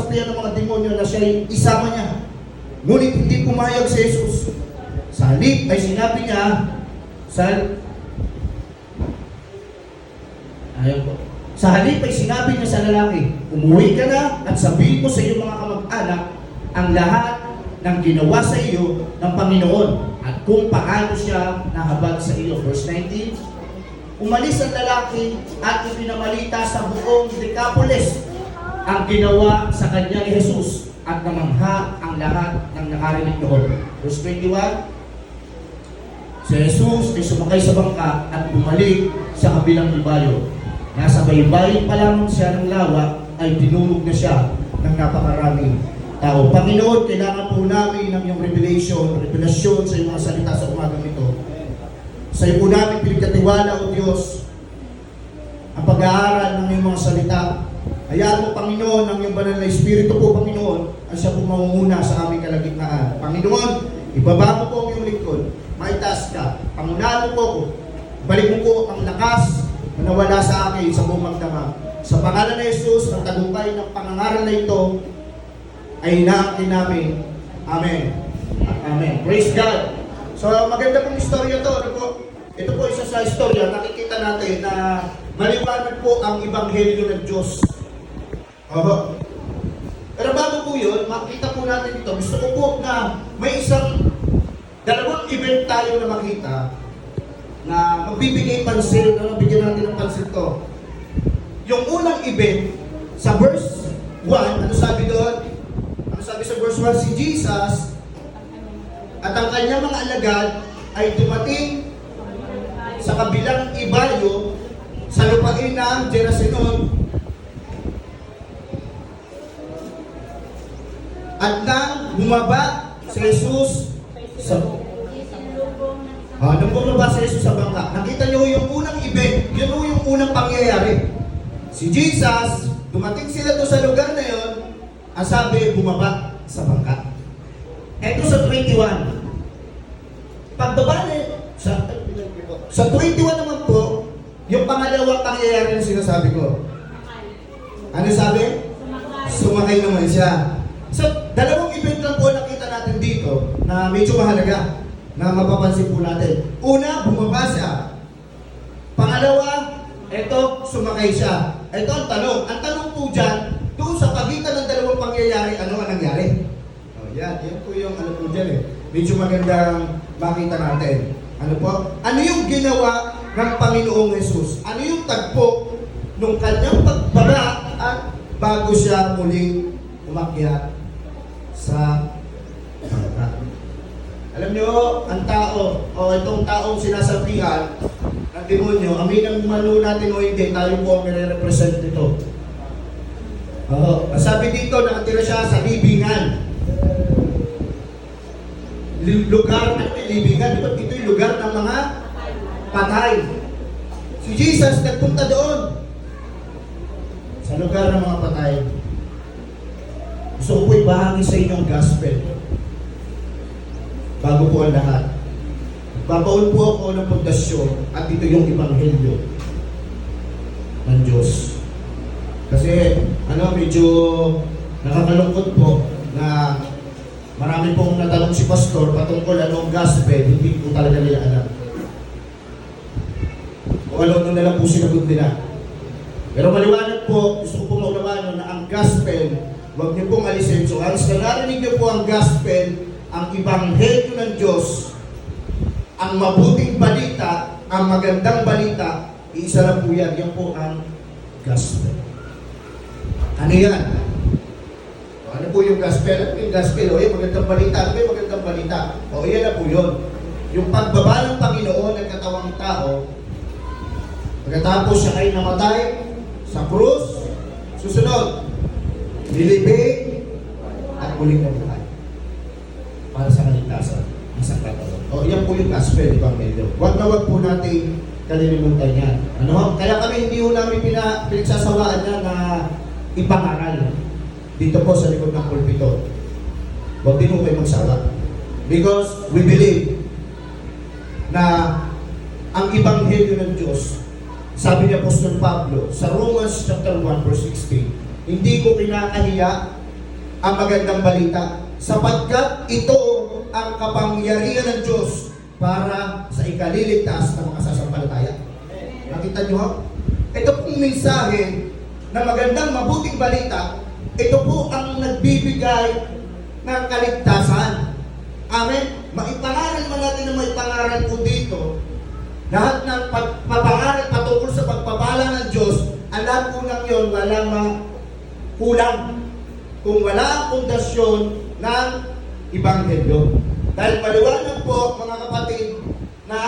sinasapian ng mga demonyo na siya isama niya. Ngunit hindi pumayag si Jesus. Sa halip ay sinabi niya, sa halip ay sinabi niya sa lalaki, umuwi ka na at sabihin mo sa iyong mga kamag-anak ang lahat ng ginawa sa iyo ng Panginoon at kung paano siya nahabag sa iyo. Verse 19, umalis ang lalaki at ipinamalita sa buong Decapolis ang ginawa sa kanya ni Jesus at namangha ang lahat ng nakarinig noon. Verse 21, si Jesus ay sumakay sa bangka at bumalik sa kabilang ibayo. Nasa baybayin pa lang siya ng lawa ay dinulog na siya ng napakaraming tao. Panginoon, kailangan po namin ng iyong revelasyon sa iyong mga salita sa umagang ito. Sa iyo po namin pinagkatiwala, O Diyos, ang pag-aaral ng iyong mga salita. Hayaan mo, Panginoon, ang iyong banal na Espiritu po, Panginoon, ang siya po mangunguna sa aming kalagitnaan. Panginoon, ibaba mo po ang iyong lingkod. Maitaas ka. Pangunahan mo po ko. Balik mo po ang lakas na nawala sa akin sa buong magdamag. Sa pangalan ni Jesus, ang tagumpay ng pangangaral na ito ay inaangkin namin. Amen. At amen. Praise God. So, maganda pong istorya to. Ano po? Ito po isa sa istorya. Nakikita natin na maliwanag po ang Ebanghelyo ng Diyos. Pero bago po yun, makita po natin ito. Gusto ko po na may dalawang event tayo na makita na magbibigay pansin, na bigyan natin ng pansin to. Yung unang event, sa verse 1, ano sabi doon? Ano sabi sa verse 1? Si Jesus at ang kanyang mga alagad ay dumating sa kabilang ibayo sa lupain ng Gerasenon. At nang bumaba si Jesus sa nung bumaba si Jesus sa bangka, nakita niyo yung unang event, yun yung unang pangyayari. Si Jesus, dumating sila doon sa lugar na yun, ang sabi, bumaba sa bangka. Ito sa 21. Pagbaba niya, sa 21 naman po, yung pangalawang pangyayari na sinasabi ko. Ano sabi? Sumakay naman siya. So, dalawang event lang po nakita natin dito na medyo mahalaga na mapapansin po natin. Una, bumaba siya. Pangalawa, eto, sumakay siya. Ito ang tanong. Ang tanong po dyan, doon sa pagitan ng dalawang pangyayari, ano ang nangyari? Yan po yung ano po dyan eh. Medyo magandang makita natin. Ano po? Ano yung ginawa ng Panginoong Jesus? Ano yung tagpo nung kanyang pagbaba at bago siya muling umakyat sa bangka? Alam nyo, ang tao, o itong taong sinasabihan ng demonyo, aminang malo natin o hindi, tayo po ang nire-represent nito. Sabi dito, nakatira siya sa libingan. Lugar ng libingan, ito yung lugar ng mga patay. Si Jesus nagpunta doon sa lugar ng mga patay. Gusto ko po ibahagi sa inyong gospel. Bago po ang lahat. Babaon po ako ng pundasyon at ito yung Ebanghelyo ng Diyos. Kasi, medyo nakakalungkot po na marami pong natanong si Pastor patungkol anong gospel, hindi po talaga nila alam. O alam na lang po sinagot nila. Pero maliwanag po, gusto ko pong maunawanan na ang gospel, huwag niyo pong alisin. So, ang narinig niyo po ang gospel, ang Ebanghelyo ng Diyos, ang mabuting balita, ang magandang balita, isa lang po yan. Yan po ang gospel. Ano yan? Ano po yung gospel? Ano yung gospel? O yan, magandang balita. Ano yung magandang balita? O yan na po yun. Yung pagbaba ng Panginoon ng katawang tao, pagkatapos siya ay namatay sa krus, susunod, nilibing at muling nabuhay para sa kaligtasan ng sangkatauhan. O yan po yung gospel, Ebanghelyo. Huwag na huwag po natin kalilimutan yan. Kaya kami hindi po namin pinagsasawaan yan na ipangaral dito po sa likod ng pulpito. Huwag din po kayo magsawa. Because we believe na ang Ebanghelyo ng Diyos, sabi ni Apostol Pablo sa Romans chapter 1 verse 16, hindi ko kinakahiya ang magandang balita, sapagkat ito ang kapangyarihan ng Diyos para sa ikaliligtas ng mga sasampalataya. Nakita niyo ha? Ito pong mensahe na magandang mabuting balita, ito po ang nagbibigay ng kaligtasan. Amen? Maipangaral man natin na maipangaral po dito, lahat ng papangaral patungkol sa pagpapala ng Diyos, ang lahat po ng yun, walang kulang kung wala ang pundasyon ng Ebanghelyo. Dahil maliwanag po, mga kapatid, na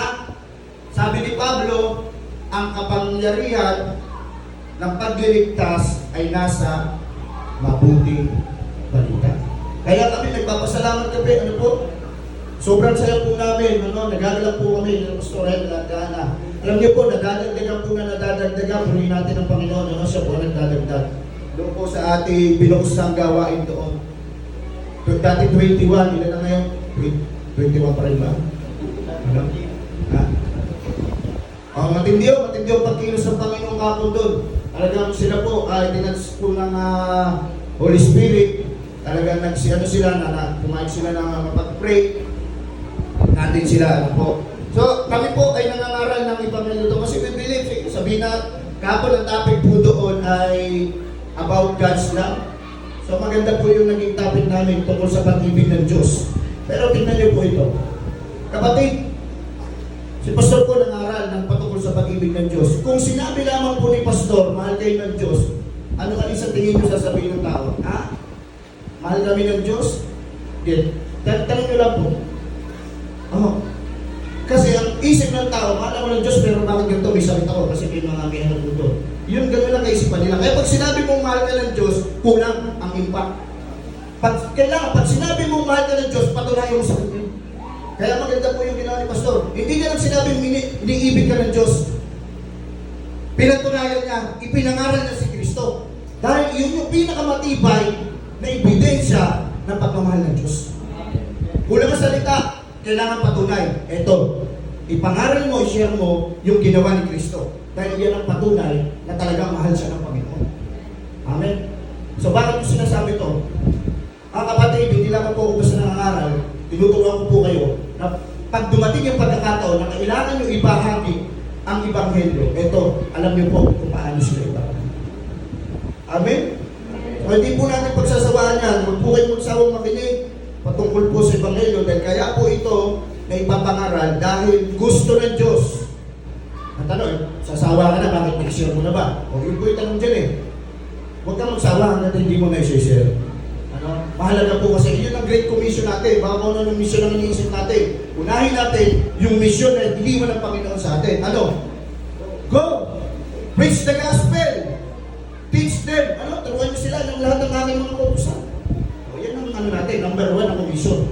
sabi ni Pablo, ang kapangyarihan ng pagliligtas ay nasa mabuting balita. Kaya kami nagpapasalamat kami, ano po? Sobrang saya po namin, nagagalang po kami ng Pastorel, Lagana. Alam niyo po, nadadagdagan po na nadadagdagan, puri natin ang Panginoon, siya po nagdadagdag. Doon po sa ating binuhos ng gawain doon. Dati 21, ilan na ngayon? 21 pa rin ba? Ano? Ha? Matindi yung pagkilos ng Panginoon kapon doon. Talagang sila po, dinats po ng Holy Spirit, talagang nagsiano sila, kumain sila ng mapag-pray, natin sila, ano po. So, kami po ay nangangaral ng Ebanghelyo doon kasi we believe, sabihin na, kapon ang topic po doon ay about God's love. So, maganda po yung naging topic namin tungkol sa pag-ibig ng Diyos. Pero tingnan niyo po ito. Kapatid, si Pastor po nangaral ng patungkol sa pag-ibig ng Diyos. Kung sinabi lamang po ni Pastor, mahal kayo ng Diyos, ano ka sa tingin niyo sasabihin ng tao? Ha? Mahal kami ng Diyos? Yan. Tanong niyo lang po. Kasi ang isip ng tao, mahal ako ng Diyos, pero bakit ganito? May sakit ako kasi may mga may hanap ko. Yun, gano'n lang kaisipan nila. Kaya pag sinabi mong mahal ka ng Diyos, kulang ang impact. Pag sinabi mong mahal ka ng Diyos, patunayan mo sa kanya. Kaya maganda po yung ginawa ni Pastor. Hindi niya lang sinabing iniibig ka ng Diyos. Pinatunayan niya, ipinangaral niya si Kristo. Dahil yun yung pinakamatibay na ebidensya ng pagmamahal ng Diyos. Kulang ang salita, kailangan patunay. Eto, ipangaral mo, i-share mo yung ginawa ni Kristo. Dahil yan ang patunay na talagang mahal siya ng Panginoon. Amen? So bakit ko sinasabi to? Ang kapatid, hindi lang po ako basta nangangaral, tinuturuan ko po kayo na pag dumating yung pagkakataon na kailangan nyo ibahagi ang Ebanghelyo, eto, alam nyo po kung paano sila ibahagi. Amen? So hindi po natin pagsasawaan yan, huwag po kayo magsawang makinig patungkol po sa Ebanghelyo dahil kaya po ito na ipapangaral dahil gusto ng Diyos. Ang tanong, sasawa ka na, bakit nag-share mo na ba? O yun po yung tanong dyan eh. Huwag kang magsawa hanggang hindi mo na i-share. Mahalaga po kasi yun ang Great Commission natin. Baka kung ano yung mission ang iniisip natin. Unahin natin yung mission na diliwan ng Panginoon sa atin. Ano? Go! Preach the gospel! Teach them! Turuan nyo sila ng lahat ng aking mga kautusan. O yan ang natin, number 1 ang mission.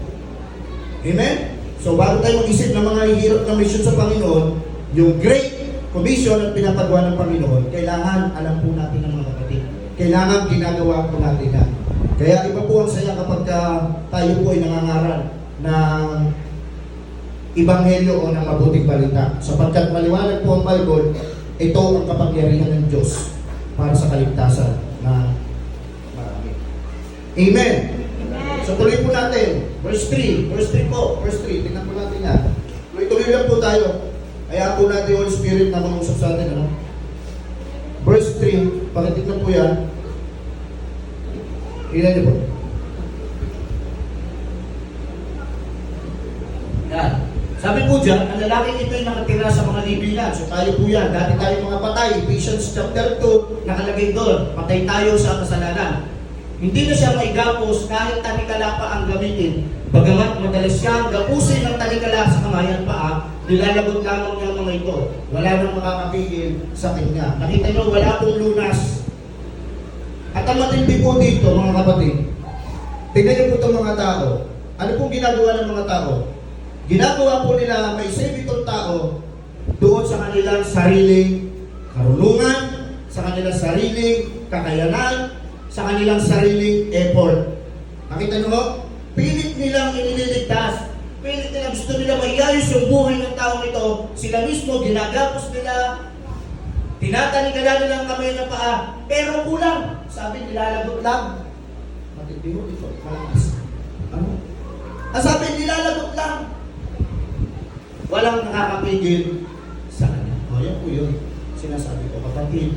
Amen? So bago tayo mag-isip ng mga hirap na mission sa Panginoon, yung Great Commission ang pinapagawa ng Panginoon, kailangan alam po natin ng mga kapatid. Kailangan ginagawa po natin yan. Kaya iba po ang saya kapag tayo po ay nangangaral ng Ebanghelyo o ng mabuting balita. Sapagkat maliwanag po ang Bible, ito ang kapangyarihan ng Diyos para sa kaligtasan na marami. Amen! So tuloy po natin. Verse 3. Verse 3 po. Verse 3. Tingnan po natin yan. Tuloy-tuloy lang po tayo. Kaya po natin yung Holy Spirit na mangusap sa atin. Ano? Verse 3. Pakitignan po yan. Tingnan niyo po. Yan. Sabi po dyan, ang lalaking ito ay nakatira sa mga libingan. So tayo po yan. Dati tayo mga patay. Ephesians chapter 2, nakalagay doon. Patay tayo sa kasalanan. Hindi na siya maigapos kahit tanikala pa ang gamitin. Bagamat madalas siyang gapusin ng tanikala sa kamay at paa, nilalagot lamang niya mga ito. Wala nang makakapigil sa kanya. Nakita niyo, wala pong lunas. At ang matindi po dito, mga kapatid, tignan niyo po itong mga tao. Ano pong ginagawa ng mga tao? Ginagawa po nila, may save itong tao doon sa kanilang sariling karunungan, sa kanilang sariling kakayanan, sa kanilang sariling effort. Nakita nyo ho? Pilit nilang inililigtas. Pilit nilang gusto nila maiyayos yung buhay ng taong ito. Sila mismo, ginagapos nila. Tinatanikala nila ang kamay ng paa. Pero kulang. Sabi, nilalagot lang. Matindi mo ito, malakas. Ano? Ang sabi, nilalagot lang. Walang nakakapigil sa kanya. O, yan po yun. Sinasabi ko, kapatid,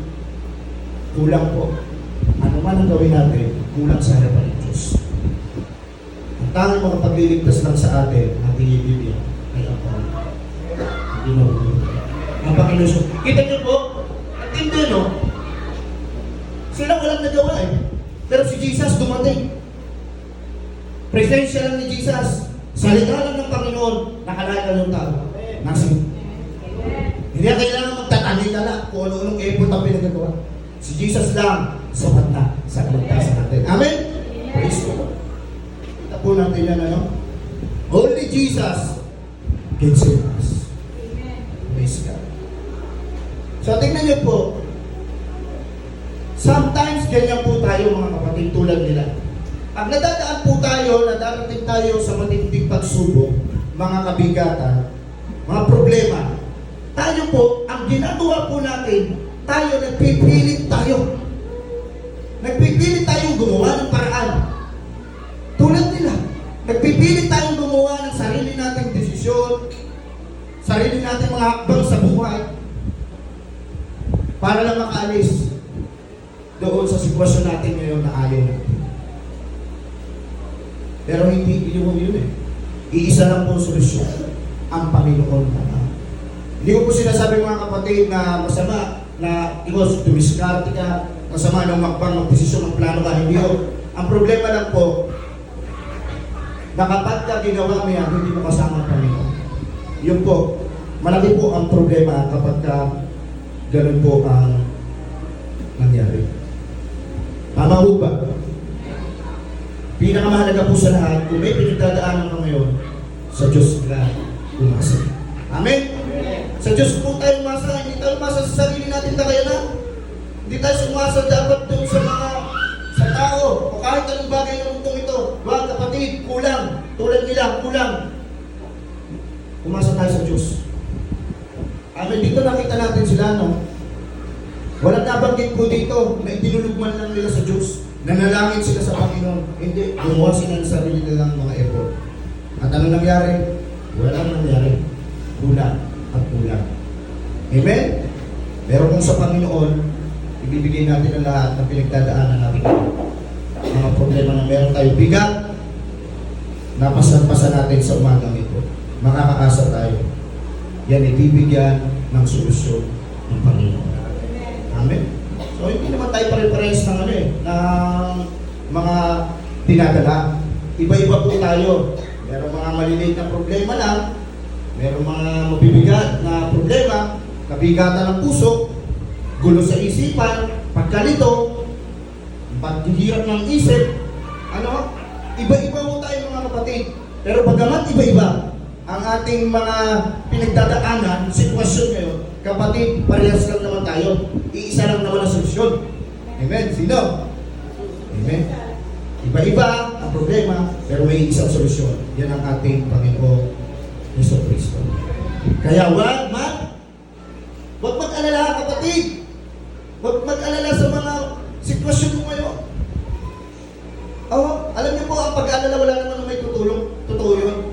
kulang po. Ano man ang gawin natin, kulang sa harapan ng Diyos. Ang tanging makapagliligtas lang sa atin, ating ibibigyan, ay ang Panginoon. Hindi mo ang Panginoon. Kita niyo po, at hindi, no? Sila walang nagawa eh. Pero si Jesus dumating. Presensya lang ni Jesus. Salita lang ng Panginoon, nakalaya ng tao. Nasin. Hindi na kailangan magtatali-tala kung ano-anong effort ang pinagagawa. Si Jesus lang, sapat na sa kaligtasan natin. Amen? Praise God. Kita po natin yan, ano? Only Jesus can save us. Praise God. So, tingnan niyo po, sometimes ganyan po tayo mga kapatid tulad nila. Pag nadadaan po tayo, nadarating tayo sa matinding pagsubok, mga kabigatan, mga problema, tayo po, ang ginagawa po natin, tayo nagpipilit tayo. Nagpipilit tayong gumawa ng paraan. Tulad nila, nagpipilit tayong gumawa ng sarili nating desisyon, sarili nating mga hakbang sa buhay, para lang makaalis doon sa sitwasyon natin ngayon na ayaw natin. Pero hindi yun eh. Iisa lang po ang solusyon, ang Panginoon na. Hindi ko po sinasabi mga kapatid na masama na dumiskarte ka, masama ng makbang, ng desisyon, ng plano ka, hindi yun. Ang problema lang po, na kapag ka ginawa mo yan, hindi mo kasama ang Panginoon. Yun po, malaki po ang problema kapag ka ganun po ang nangyari. Tama po ba? Pinakamahalaga po sa lahat, kung may pinagdadaanan ka ngayon, sa Diyos ka umasa. Amen? Sa Diyos po tayo umasa, hindi tayo umasa sa sarili natin kakayanan. Hindi tayo umasa dapat doon sa mga sa tao, o kahit anong bagay ng mundong ito. Mga kapatid, kulang. Tulad nila, kulang. Umasa tayo sa Diyos. Amen, dito nakita natin sila, no? Walang nabanggit po dito na itinulugman lang nila sa Diyos. Nanalangin sila sa Panginoon. Hindi, gumawa sila ng sarili nilang mga effort. At ano nangyari? Walang nangyari. Kulang at kulang. Amen? Pero kung sa Panginoon, ibibigay natin ang lahat ng pinagdadaanan natin. Mga problema na meron tayo bigat, napasan-pasan natin sa umagang ito. Makakaasa tayo. Yan ibibigyan ng solusyon ng Panginoon. Amen? So, hindi naman tayo pare-parehas ng ng mga dinadala. Iba-iba po tayo. Merong mga maliliit na problema lang, merong mga mabibigat na problema, kabigatan ng puso, gulo sa isipan, pagkalito, paghihirap ng isip, iba-iba po tayo mga kapatid. Pero bagamat iba-iba ang ating mga pinagdadaanan, sitwasyon ngayon, kapatid, parehas lang naman tayo. Iisa lang naman ang solusyon. Amen? Sino? Amen? Iba-iba ang problema, pero may isang solusyon. Yan ang ating Panginoon Hesus Kristo. Kaya wag mag-alala kapatid. Huwag mag-alala sa mga sitwasyon mo ngayon. Alam niyo po, ang pag-alala wala naman may tutulong. Totoo yun.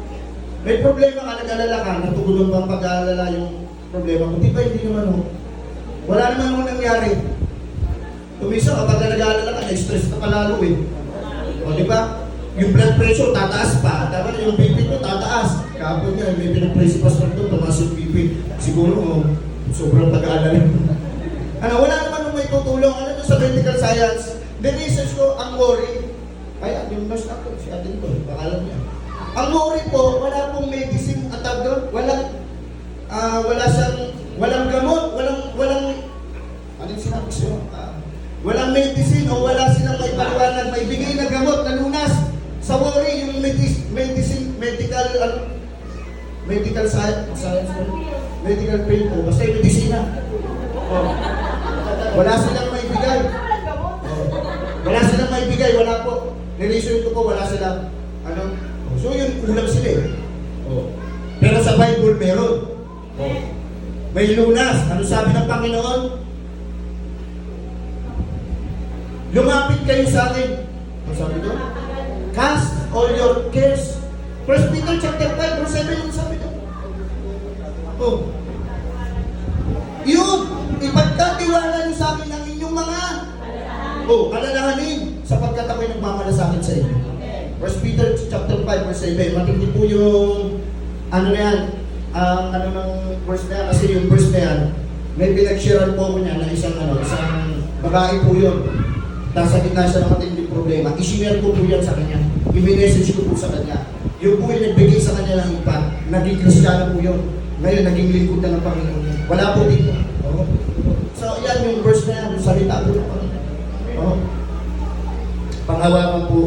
May problema ka, nag-alala ka, natutulong bang pag-alala yung problema mo? Di ba hindi naman wala naman nangyari. Tumisa kapag nag-alala ka, na-stress ka palalo eh. O di ba? Yung blood pressure tataas pa. Dapat yung BP ko tataas. Kapag nga, may pinag-press pa sa ito, tumaas yung BP. Siguro, sobrang pag-alala. Wala naman may tutulong. Sa medical science, the research ko, ang worry, yung nurse ako, si atin ko, baka alam niya. Ang worry po, wala pong medicine at doon, walang gamot, walang, sinabi siya? Walang medicine o wala silang may paliwanag, may bigay na gamot na lunas. Sa worry, yung medical science, medical field po, basta yung medisina. Wala silang may bigay. Wala silang may bigay, wala po. Niresearch ko po, wala silang, so yun, kulang sila eh. Pero sa Bible, meron. May lunas. Ano sabi ng Panginoon? Lumapit kayo sa akin. Ano sabi doon? Cast all your cares. 1 Peter chapter 5, verse 7, ano sabi doon? Oh. Yun! Ipagkatiwala niyo sa akin ang inyong mga alalahanin sapagkat ako'y nagmamalasakit sa inyo. 1 Peter chapter 5, verse 7. Matindi po yung ano na yan, ano ng verse na yan, kasi yung verse na yan, may pinag-sharean po ko niya na isang babae po yun. Nasa gitna siya ng matinding problema. I-share ko po yan sa kanya. I-message ko po sa kanya. Yung po yung nagbigay sa kanya ng ipa, naging Kristiyano po yun. Ngayon, naging lingkod na ng Panginoon. Wala po dito. Oh. So, yan yung verse na yan, yung salita po ng Panginoon. Oh. Panghawakan po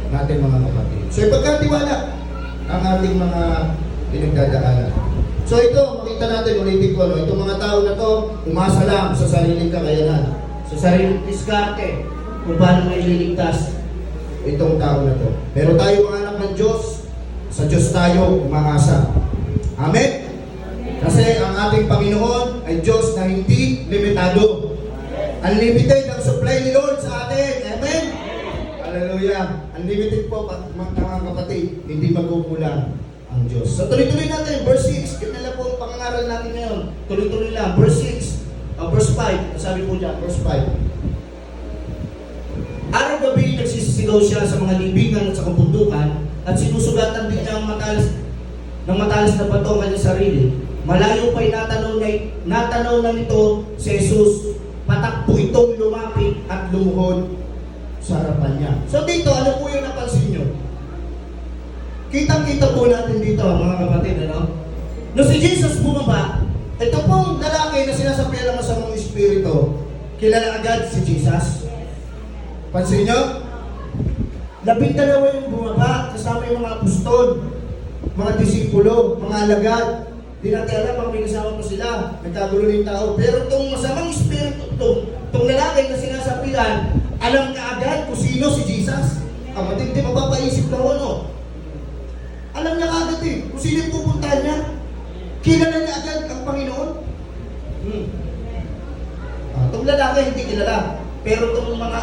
natin mga kapatid. So, ipagkatiwala ang ating mga pinagdadaanan. So, ito, makita natin, ulitin ko, no? Itong mga tao na to, umasa lang sa sariling kakayanan. Sa sariling diskarte, kung paano may liligtas itong tao na to. Pero tayo mga anak ng Diyos, sa Diyos tayo umaasa. Amen? Kasi ang ating Panginoon ay Diyos na hindi limitado. Unlimited ang supply ni Lord sa atin. Amen? Hallelujah. Unlimited po, mga kapatid, hindi magkukulang ang Diyos. So tuloy-tuloy natin, verse 6. Yun na lang po ang pangangaral natin ngayon. Tuloy-tuloy lang, verse 6. Verse 5, sabi po dyan, verse 5. Araw-gabi nagsisigaw siya sa mga libingan at sa kabundukan at sinusugatan din niya ang matalas na bato ang kanyang sarili. Malayo pa'y natanaw na nito si Jesus. Patakbo itong lumapit at lumuhod sa harapan niya. So dito, ano po yung napansin nyo? Kitang-kita po natin dito, mga kapatid, ano? No si Jesus bumaba, ito pong lalaki na sinasabihan ng masamang espiritu, kilala agad si Jesus. Pansin nyo? 12 yung bumaba, kasama yung mga apostol, mga disipulo, mga alagad. Di natin alam pag may kasama pa sila, nagkagulo ng tao. Pero itong masamang espiritu, itong lalaki na sinasabihan, alam ka agad kung sino si Jesus. Ang matindi, mapapaisip na ano. Alam niya agad kung sino yung pupuntahan niya. Kilala niya agad ang Panginoon. Itong lalaki hindi kilala. Pero itong mga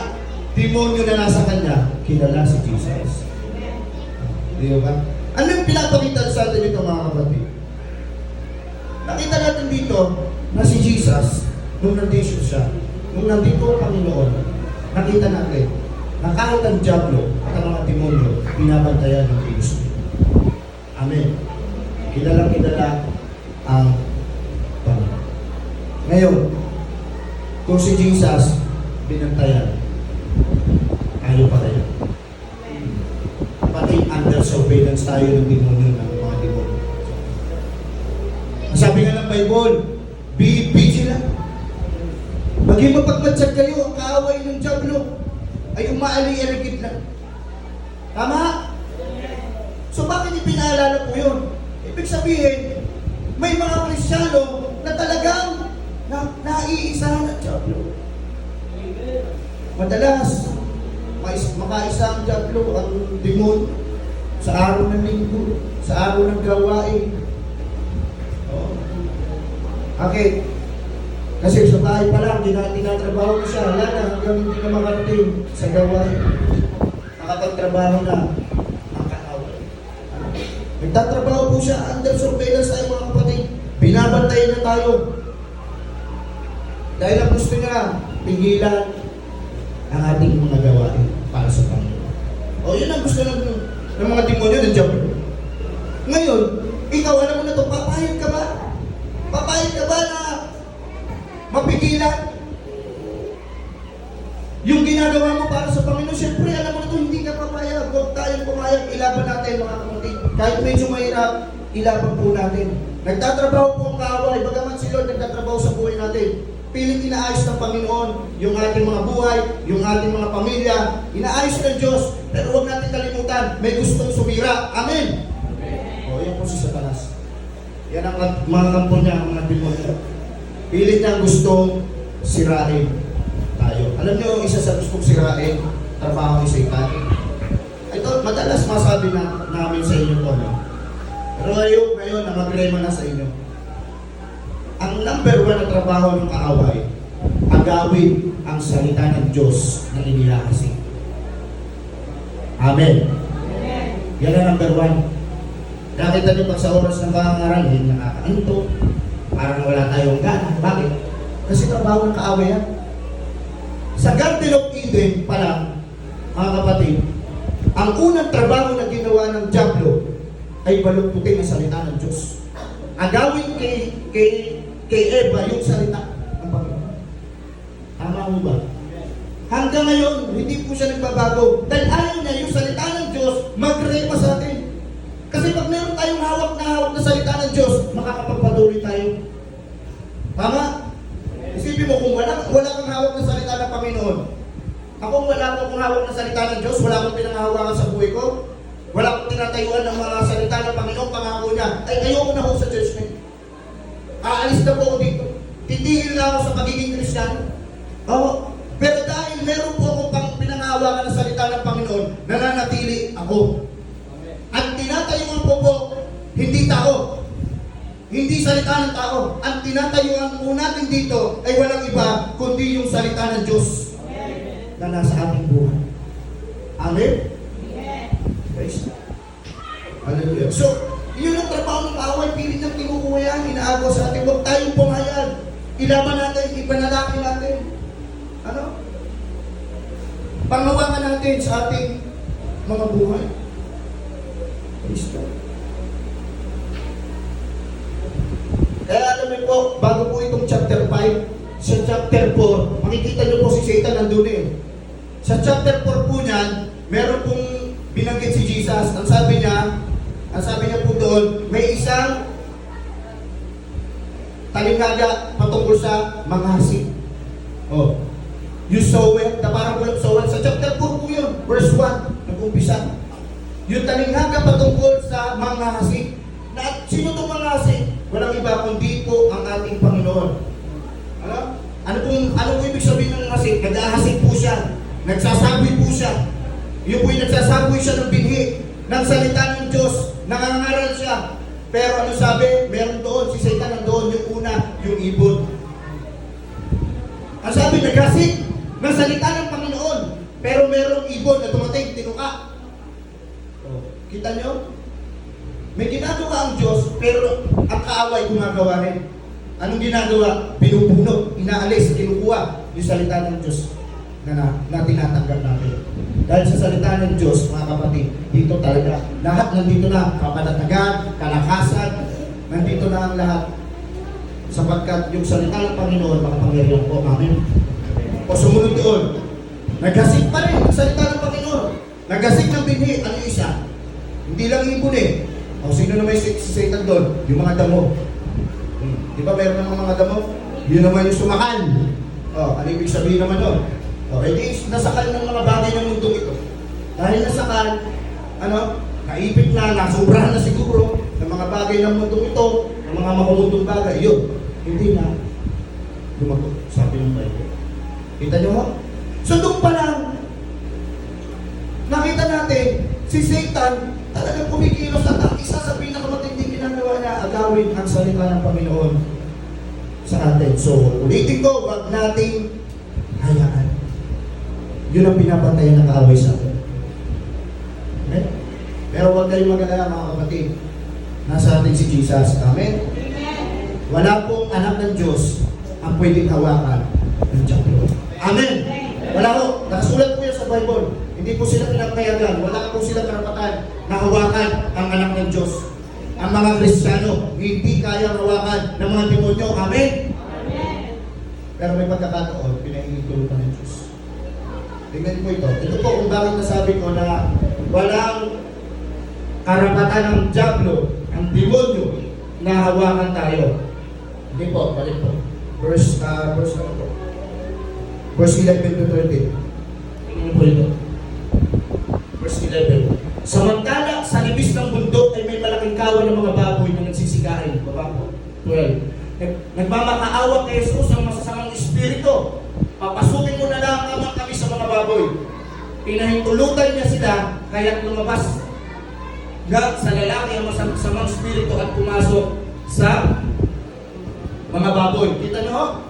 demonyo na nasa kanya, kilala si Jesus. Di ba? Ano yung pinapakita sa atin dito, mga kapatid? Nakita natin dito na si Jesus, nung nandito siya, nung nandito ang Panginoon, nakita natin na kahit ang diablo at ang mga demonyo, binabantayan ng Kristo. Amen. Kilala ang Panginoon. Ngayon, kung si Jesus binantayan, ayaw pa tayo. Pati under surveillance tayo ng demonyo, ng mga demonyo. Sabi nga ng Bible, be vigilant. Maging mapagmatsag kayo, ang kaaway ng diablo ay umaali-aligid lang. Tama? So bakit ipinaalala po yun? Ibig sabihin, may mga Kristiyano na talagang naiisahan ng diablo. Madalas, makaisa ang diablo, ang demon, sa araw ng linggo, sa araw ng gawain. Okay. Kasi sa bahay pa lang, tinatrabaho ko siya. Wala na, hanggang hindi na makarating sa gawain. Nakapagtrabaho na ang kaaway. Nagtatrabaho po siya, under surveillance tayo mga kapatid. Binabantayan na tayo. Dahil ang gusto niya, pigilan ang ating mga gawain para sa Panginoon. O yun ang gusto ng mga demonyo ng diablo. Ngayon, ikaw alam mo na ito, papayag ka ba? Papayag ka ba na mapigilan yung ginagawa mo para sa Panginoon? Siyempre, alam mo na ito, hindi ka papayag. Huwag tayong pumayag, ilaban natin mga kapatid. Kahit medyo mahirap, ilaban po natin. Nagtatrabaho po ang kaaway, bagaman si Lord nagtatrabaho sa buhay natin. Pilit inaayos ng Panginoon yung ating mga buhay, yung ating mga pamilya. Inaayos ng Diyos, pero huwag natin kalimutan, may gustong sumira. Amen? O, yan po si Satanas. Yan ang mga kampo niya, ang mga demonyo. Pilit na gustong sirain tayo. Alam niyo, isa sa gustong sirain, trabaho ni Satan. Ito, madalas masabi namin sa inyo to, no? Pero ngayon, namagrema na sa inyo. Ang number 1 na trabaho ng kaaway, agawin ang salita ng Diyos na inilahasing. Amen. Yan ang number one. Nakita niyo pag sa oras ng pangangaral, hindi nakakaanto. Parang wala tayong gana. Bakit? Kasi trabaho ng kaaway yan. Sa Garden of Eden pa lang, mga kapatid, ang unang trabaho na ginawa ng Diablo ay baluktutin ang salita ng Diyos. Agawin kay Eva yung salita ng Panginoon. Tama mo ba? Hanggang ngayon, hindi po siya nagbabago. Dahil ayaw niya yung salita ng Diyos mag-repa sa atin. Kasi pag meron tayong hawak na salita ng Diyos, makakapagpatuloy tayo. Tama? Isipin mo, kung wala kang hawak na salita ng Panginoon, ako wala akong hawak na salita ng Diyos, wala akong pinanghahawakan sa buhay ko, wala akong tinatayuan ng mga salita ng Panginoon, pangako niya, ay ayoko na ako sa judgment. Aalis na po ako dito. Titigil na ako sa pagiging Kristiyano. Oo. Pero dahil meron po akong pinanghahawakan ng salita ng Panginoon, nananatili ako. At tinatayuan ko po, hindi tao. Hindi salita ng tao. Ang tinatayuan po natin dito ay walang iba, kundi yung salita ng Diyos na nasa ating buhay. Amen? Praise God. Hallelujah. So, yun ang trabaho ng kaaway, pilit ng kinukuha yan, inaagaw sa atin. Huwag tayong pumayag. Ilaban natin, ipanalaki natin. Ano? Pangawakan natin sa ating mga buhay. Praise God. Kaya alam niyo po, bago po itong chapter 5, sa chapter 4, makikita niyo po si Satan nandun eh. Sa chapter 4 po niyan, meron pong binanggit si Jesus. Ang sabi niya po doon, may isang talinghaga patungkol sa manghasik. Oh. You sow it, na parang walang sowan. Sa chapter 4 po yun, verse 1, nag-umpisa. Yung talinghaga patungkol sa manghasik. Na sino itong manghasik? Walang iba kundi po ang ating Panginoon. Ano? Ano po ibig sabihin ng hasik? Nag-ahasik po siya. Nagsasaboy po siya. Yun po yung nagsasaboy siya ng binhi, ng salita ng Diyos. Nangangaral siya. Pero ano sabi? Meron doon, si Satan nandoon. Yung una, yung ibon. Ang sabi, naghasik ng salita ng Panginoon. Pero merong ibon na dumating, tinuka. Oh, kita nyo? May ginagawa ang Diyos, pero ang kaaway gumagawa rin. Anong ginagawa? Pinupuno, inaalis, kinukuha yung salita ng Diyos na tinatanggap natin. Dahil sa salita ng Diyos, mga kapatid, dito talaga, lahat nandito na, kapanatagan, kalakasan, nandito na ang lahat. Sapagkat yung salita ng Panginoon, makapangyarihan po. Amen. O sumunod doon, naghasik pa rin ang salita ng Panginoon. Naghasik ng binhi, ano yung isa? Hindi lang ibon eh. O sino naman si Satan doon? Yung mga damo. Di ba meron naman mga damo? Yun naman yung sumakan. O, ano ibig sabihin naman doon? O, edi nasakal ng mga bagay ng mundong ito. Dahil nasakal, naipit na, nasobrahan na siguro ng mga bagay ng mundong ito, ng mga makumundong bagay, yun. Hindi na lumago, sabi ng Bible. Kita nyo ho? So doon pa lang, nakita natin, si Satan, talagang kumikilos at ang isa sa pinakamatinding ginagawa niya, agawin ang salita ng Panginoon sa atin. So, ulitin ko, wag nating hayaan. Yun ang pinapantayan ng kaaway sa atin. Okay? Pero huwag kayong mag-alala mga kapatid. Nasa atin si Jesus. Amen? Wala pong anak ng Diyos ang pwedeng hawakan ng Diablo. Amen? Wala po. Nakasulat po yan sa Bible. Hindi po sila pinagpayagan. Wala po sila karapatan na hawakan ang anak ng Diyos. Ang mga Kristiyano, hindi kaya hawakan ng mga demonyo. Amen? Amen. Pero may pagkakataon, pinahihintulutan ng Diyos. Tingnan po ito. Ito po kung bakit nasabi ko na walang karapatan ng Diablo, ang demonyo, na hawakan tayo. Hindi po, balik po. Verse 11 to 20. Tingnan po ito. Verse 11. Samantala, sa libis ng bundok ay may malaking kawan ng mga baboy na nagsisikain. Baba po. 12. Nagmamakaawa kay Jesus ang masasamang espiritu. Papasukin mo na lang kami sa mga baboy. Pinahintulutan niya sila, kaya't lumabas sa lalaki ang masasamang espiritu at pumasok sa mga baboy. Kita niyo?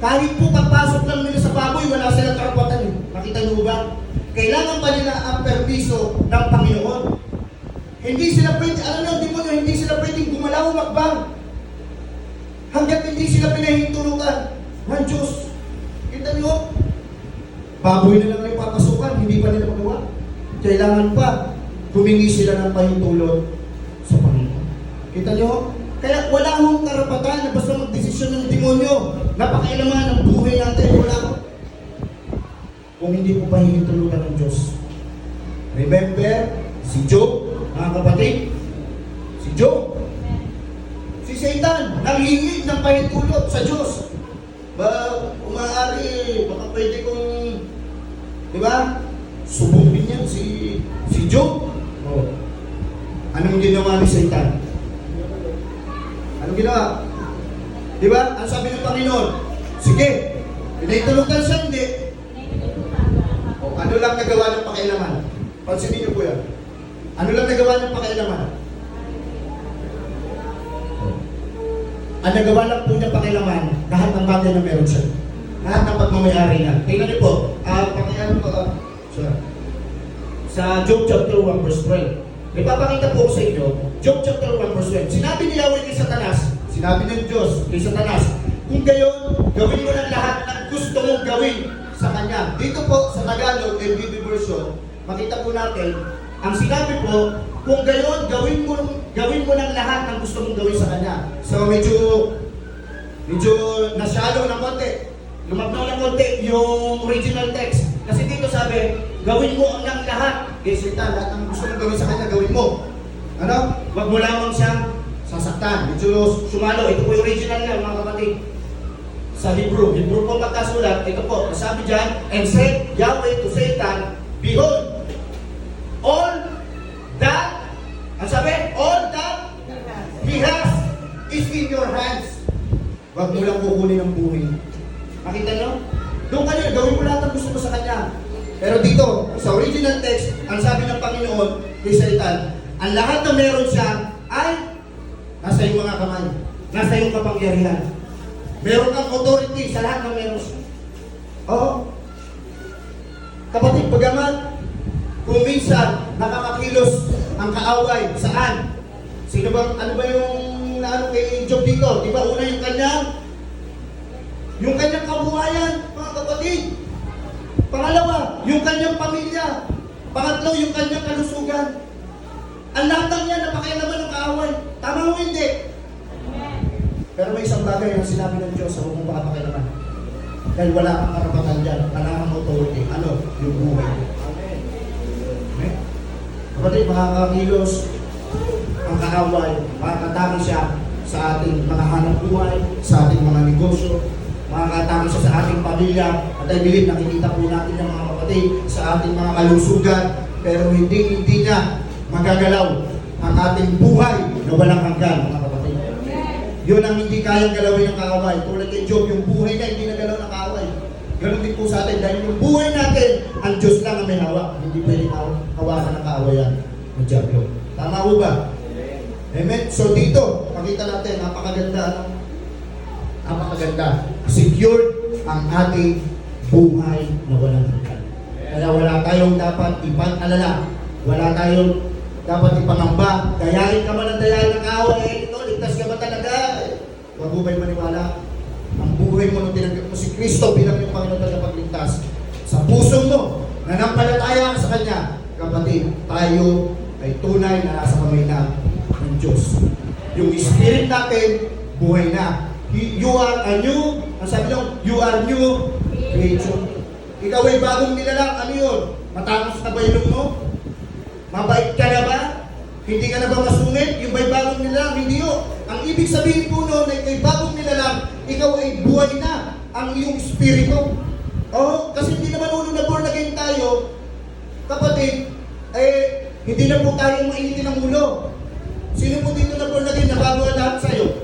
Kahit po pagpasok lang nila sa baboy, wala silang karapatan. Nakita niyo ba? Kailangan pa nila ang permiso ng Panginoon. Hindi sila pwede, alam niyo, demonyo, hindi sila pwedeng gumalaw o magbang. Hanggat hindi sila pinahintulutan ng Diyos. Kita niyo? Baboy na lang yung papasukan, hindi pa nila magawa. Kailangan pa humingi sila ng pahintulot sa Panginoon. Kita niyo? Kaya wala akong karapatan na basta magdesisyon ng demonyo. Napakailaman ang buhay natin. Wala ko. Kung hindi ko pa hinitulutan ng Diyos. Remember, si Job, mga kapatid, si Job, si Satan, nanghingi ng pahintulot sa Diyos. Umaari, baka pwede kong, di ba, subukin yan si Job. Oh. Anong ginawa ni Satan? Anong ginawa? Di ba? Ang sabi ng Panginoon, sige, pinahintulutan siya, hindi. O, ano lang nagawa ng pakialaman? Pansinin niyo po yan. Ano lang nagawa ng pakialaman? Ang nagawa lang po niya pakialaman, lahat ng bagay na meron siya. Lahat ng pagmamayari niya. Tingnan niyo po, pakialaman po, sa Job chapter 1 verse 12. Ipapakita po ko sa inyo, Job chapter 1 verse 12. Sinabi ni Yahweh kay Satanas, sinabi ng Diyos kay Satanas, kung gayon, gawin mo ng lahat ng gusto mong gawin sa Kanya. Dito po sa Tagalog, NBB version, makita po natin, ang sinabi po, kung gayon, gawin mo ng lahat ng gusto mong gawin sa Kanya. So medyo nasyalo ng konti. Lumabnaw ng konti yung original text. Kasi dito sabi, gawin mo ang lahat. Yes, lahat ng gusto mong gawin sa Kanya, gawin mo. Ano? Wag mo lamang siyang sasaktan. Medyo sumalo. Ito po yung original niya, mga kapatid. Sa Hebrew po magkasulat, ito po, sabi dyan, and said Yahweh to Satan, behold, all that, ang sabi, all that he has is in your hands. Wag mo lang kukunin ang buhay. Makita nyo? Doon ka gawin mo lahat ang gusto mo sa Kanya. Pero dito, sa original text, ang sabi ng Panginoon kay Satan, ang lahat na meron siya ay nasa iyong mga kamay, nasa iyong kapangyarihan. Meron kang authority sa lahat na meron siya. Oo. Kapatid, bagamat kung minsan nakakakilos ang kaaway, saan? Sino ba, ano ba yung naano kay Job dito? Di ba una yung kanyang kabuhayan, mga kapatid. Pangalawa, yung kanyang pamilya. Pangatlo, yung kanyang kalusugan. Ang lahat ng yan, napakialaman ng kaaway. Tama mo hindi? Pero may isang bagay na sinabi ng Diyos sa huwag mong pakialaman. Dahil wala kang karapatan dyan, wala kang authority. Ano? Yung buhay. Okay? Kapatid, makakakilos ang kaaway, makakatama siya sa ating mga hanap buhay, sa ating mga negosyo, makakatama siya sa ating pamilya, at I believe nakikita po natin yung mga kapatid sa ating mga kalusugan, pero hindi niya magagalaw ang ating buhay na walang hanggan, mga kapatid. Yun ang hindi kayang galawin ng kaaway. Tulad kay Job, yung buhay na hindi nagalaw ng kaaway. Ganun din po sa atin, dahil yung buhay natin, ang Diyos lang ang may hawak. Hindi pwedeng hawakan ng kaawayan ng Diablo. Tama po ba? Amen? So dito, makita natin, napakaganda. Secured ang ating buhay na walang hanggan. Kaya wala tayong dapat ipag-alala. Wala tayong dapat ipangamba. Dayain ka man ang dayain ng kaaway. Ito, ligtas ka ba talaga? Huwag mo ba'y maniwala? Ang buhay mo nung tinanggap mo si Kristo bilang yung Panginoon na pagligtas. Sa puso mo, nanampalataya ka sa Kanya, kapatid, tayo ay tunay na nasa kamay na ng Diyos. Yung spirit natin, buhay na. You are a new, ang sabi lang, you are new creation. Ikaw ay bagong nilalang. Ano yun? Matangos na ba ilong mo? Mabait ka na ba? Hindi ka na ba masungit? Yung ba'y bagong nilalang? Hindi yun. Ang ibig sabihin po noon ay kay bagong nilalang, ikaw ay buhay na ang iyong spirito. Oh, kasi hindi naman ulo na born again tayo, kapatid, hindi na po tayo mainitin ng ulo. Sino po dito na born again na bago ang lahat sa'yo?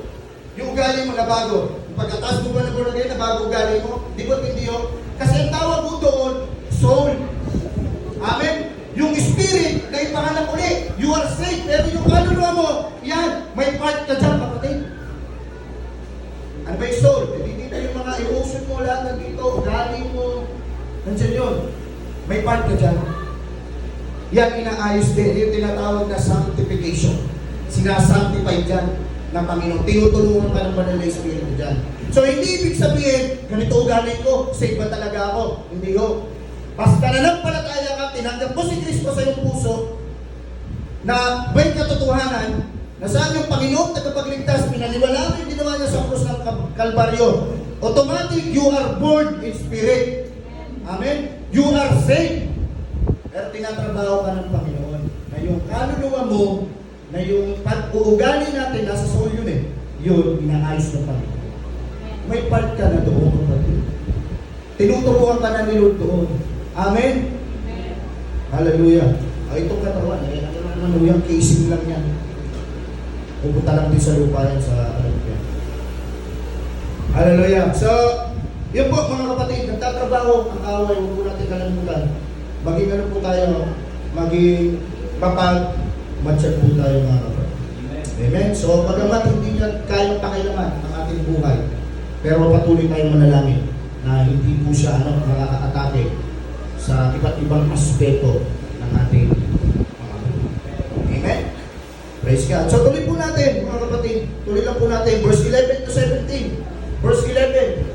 Yung ugali mo na bago. Yung pagkataas mo ba na born again na bago ugali mo? Di ba hindi yun? Kasi ang tawag mo doon, soul. Amen? Yung spirit na ipanganak uli, you are saved. Pero yung kaluluwa mo, yan, may part ka dyan, kapatid. Ano ba yung soul? Hindi dito yung mga emotion mo, lahat nandito, ugali mo, nandiyan yun. May part ka dyan. Yan inaayos din, yung tinatawag na sanctification. Sinasanctify dyan ng Panginoon. Tinutulungan ka ng banal na Espiritu dyan. So hindi ibig sabihin, ganito ugali ko, save ba talaga ako? Hindi ho. Basta nananampalataya ka, tinanggap mo si Kristo sa iyong puso, na may katotohanan, na saan yung Panginoon tagapagligtas, pinaniwalaan yung ginawa niya sa krus ng Kalbaryo. Automatic, you are born in spirit. Amen? You are saved. Pero tinatrabaho ka ng Panginoon na yung kaluluwa mo, na yung pag-uugali natin, nasa soul yun eh. Yun, inaayos ng Panginoon. May part ka na doon, kapatid. Tinuturuan ka na ni Lord doon. Amen? Amen. Hallelujah. Ay, itong katawan, ano yung casing lang yan. Pupunta lang din sa lupa yan sa alam ko yan. Hallelujah. So, yun po mga kapatid, nagtatrabaho ang away, huwag po natin kalimutan. Maging ano po tayo, maging kapag matsyag po tayo mga kapatid. Amen. So, pagamat hindi na kayang pakilaman ang ating buhay, pero patuloy tayong manalangin na hindi po siya makaka-atake sa iba't ibang aspeto ng ating mga buhay. Amen. Praise God. So, tuloy po natin mga kapatid. Tuloy lang po natin. Verse 11 to 17. Verse 11.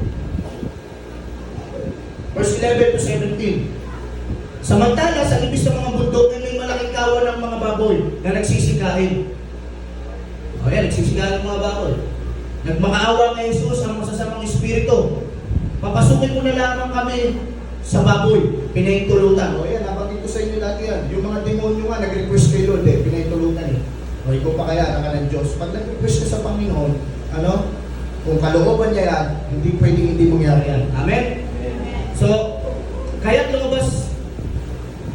Verse 11 to 17. Samantala, sa libis ng mga bundok ay may malaking kawan ng mga baboy na nagsisikain. O yan, nagsisikain ng mga baboy. Nagmakaawa kay Jesus ang masasamang espiritu. Papasukin mo na lamang kami sa baboy. Pinahintulutan. O yan, nabanggit ko sa inyo dati yan. Yung mga demonyo nga, nag-request kay Lord eh. Pinahintulutan eh. O ikaw pa kaya ka ng Diyos. Pag nag-request ka sa Panginoon, kung kalooban niya yan, hindi pwedeng hindi mangyari yan. Amen? So, kaya lumabas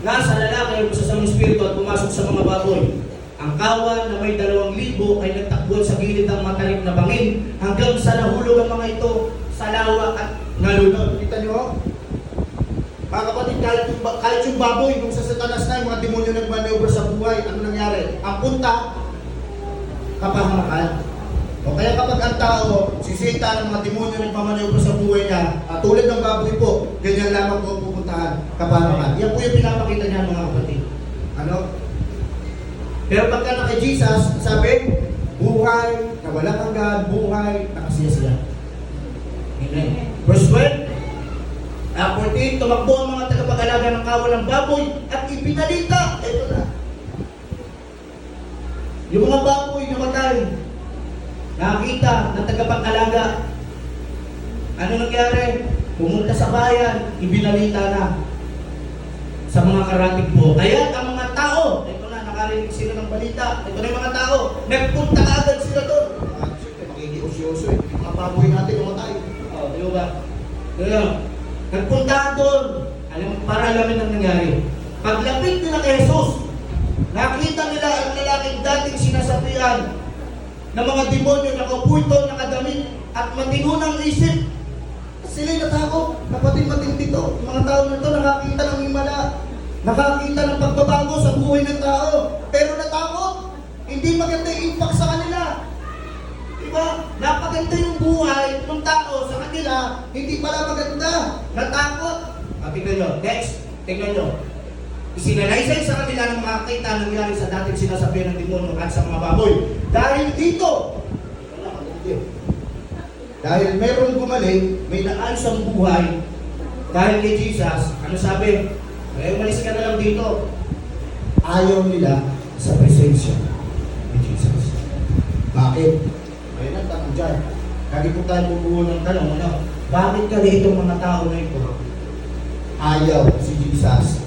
nga sa lalaki ang masasamang espiritu at pumasok sa mga baboy. Ang kawan na may 2,000 ay nagtakbuhan sa gilid ng matalim na bangin hanggang sa nahulog ang mga ito sa lawa at nalunod. Kita niyo? Mga kapatid, kahit yung baboy, kung sa Satanas na yung mga demonyo nagmaneuver sa buhay, ano nangyari? Ang punta, kapahamakan. O kaya kapag ang tao, si Satan, ang mga demonyo nagmamaneuver sa buhay niya, tulad ng baboy po, ganyan lamang po pupuntahan, kapahamakan. Yan po yung pinapakita niya mga kapatid. Ano? Pero pagka na kay Jesus, sabi, buhay, na walang hanggan, buhay, nakasiyasiya. Amen. Verse 12, 14, tumakbo ang mga tagapag-alaga ng kawan ng baboy at ipinalita. Ito na. Yung mga baboy namatay, nakita ng tagapag-alaga. Ano nangyari? Pumunta sa bayan, ibinalita na sa mga karatig po. Kaya ang mga tao, ito na, nakarinig sila ng balita. Ito na yung mga tao, nagpunta agad sila doon. Siyempre, makikiusyoso eh. Mga baboy natin namatay. Di ba? Kaya, nagpunta doon. Para alamin ang nangyari. Paglapit nila kay Jesus, nakita nila ang lalaking dating sinasabihan ng mga demonyo, nakapulto, nakadamit, at matinunang isip. Sila'y natakot, napating-mating dito. Mga tao na ito, nakakita ng himala, nakakita ng pagbabago sa buhay ng tao. Pero natakot, hindi maganda yung impact sa kanila. Diba? Napaganda yung buhay ng tao sa kanila, hindi pala maganda. Natakot. Tingnan nyo, next, tingnan nyo. Isinalaysay sa kanila ng mga kita nangyari sa dating sinasabihan ng demonyo at sa mga baboy. Dahil dito, dahil meron gumaling, may naayos ang buhay, dahil kay Jesus, ano sabi? Umalis ka na lang dito. Ayaw nila sa presensya ni Jesus. Bakit? Ayun ang tanong dyan. Lagi po tayo bumuho ng tanong, bakit ka itong mga tao na ito? Ayaw si Jesus.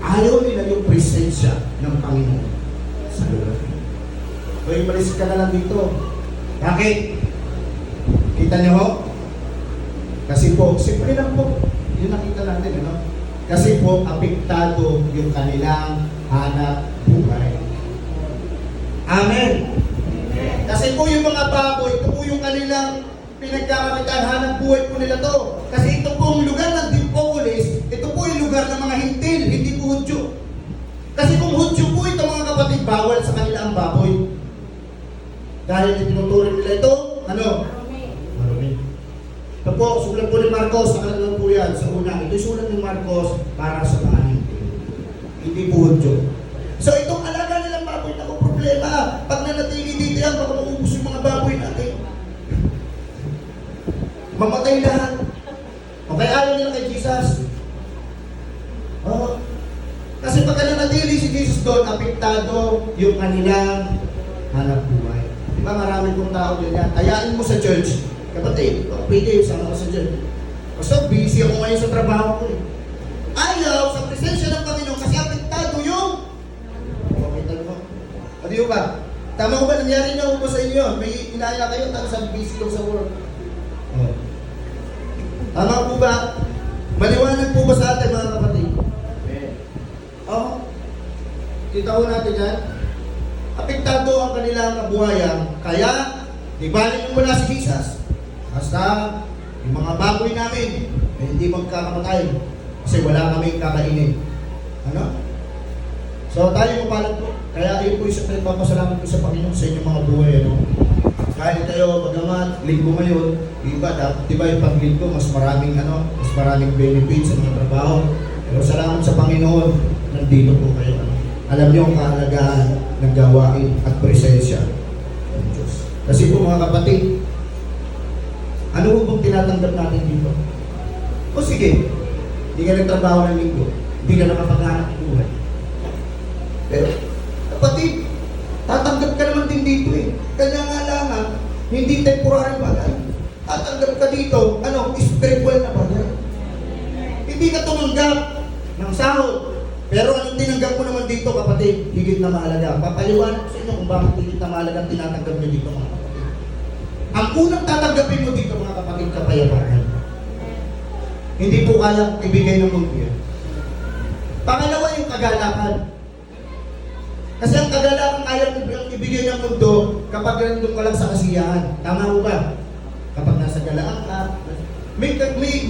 Ayaw nila yung presensya ng Panginoon sa lugar. Kaya umalis ka na lang dito. Bakit? Kita niyo ho? Kasi po, simple lang po. Yun nakita natin, ano? Kasi po, apektado yung kanilang hanap buhay. Amen. Kasi po yung mga baboy, ito po yung kanilang pinagkakamitan, hanap buhay po nila to. Kasi ito po ang lugar ng Dipolis, ito po yung lugar ng mga hintil, hindi po Hudyo. Kasi kung Hudyo po ito mga kapatid, bawal sa kanila ang baboy. Dahil tinuturing nila ito, ano? Marumi. Marcos, nakalagay po yan sa una. Ito yung sulat ng Marcos para sa mga hindi po Hudyo. So itong alaga nilang baboy, naku problema. Pag nanatili dito yan, baka maubos yung mga baboy natin. Mamatay lahat. O kaya ayaw nila kay Jesus. Oh. Kasi pag nanatili si Jesus doon, apektado yung kanilang hanap buhay. Diba marami pong tao dyan yan. Ayain mo sa church. Kapatid, pwede, sama ka sa church. Basta busy ako ngayon sa trabaho ko eh. Ayaw sa presensya ng Panginoon kasi apektado yung o di ba? Tama ko ba? Nangyari na po sa inyo. May inaya kayo, tapos ang busy ko sa work. Oh. Tama po ba? Maliwanag po ba sa atin mga kapatid? Oh. Kita ko natin yan. Apektado ang kanilang kabuhayan. Kaya, di ba nyo mula si Jesus? Basta, yung mga baboy namin, hindi magkakamatay. Kasi wala kaming kakainin. Ano? So tayo mapalag po. Kaya ayun po yung nagpapasalamat ko sa Panginoon sa inyong mga buhay. Ano? Kahit tayo, bagamat, linggo ngayon, iba, diba yung paglinggo, mas maraming benefits sa mga trabaho. Pero salamat sa Panginoon, nandito po kayo. Ano? Alam niyo ang kahalagaan ng gawain at presensya ng Diyos. Kasi po mga kapatid, ano po bang tinatanggap natin dito? O sige, hindi ka nagtrabaho ng linggo, hindi ka nakapaghanap ng buhay. Pero, kapatid, tatanggap ka naman din dito eh. Kanya nga lang, hindi temporary bagay. Tatanggap ka dito, spiritual na bagay. Hindi ka tumanggap ng sahod. Pero anong tinanggap mo naman dito, kapatid? Higit na mahalaga. Papaliwanag ko sa inyo kung bakit higit na mahalaga ang tinatanggap nyo dito, mga kapatid. Ang unang tatanggapin mo dito, mga kapatid, kapayapaan. Hindi po kayang ibigay ng mundo yan. Pangalawa yung kagalakan. Kasi ang kagalakan kaya ibigay ng mundo kapag nandun ka lang sa kasiyahan. Tama mo ba? Kapag nasa galaan ka, may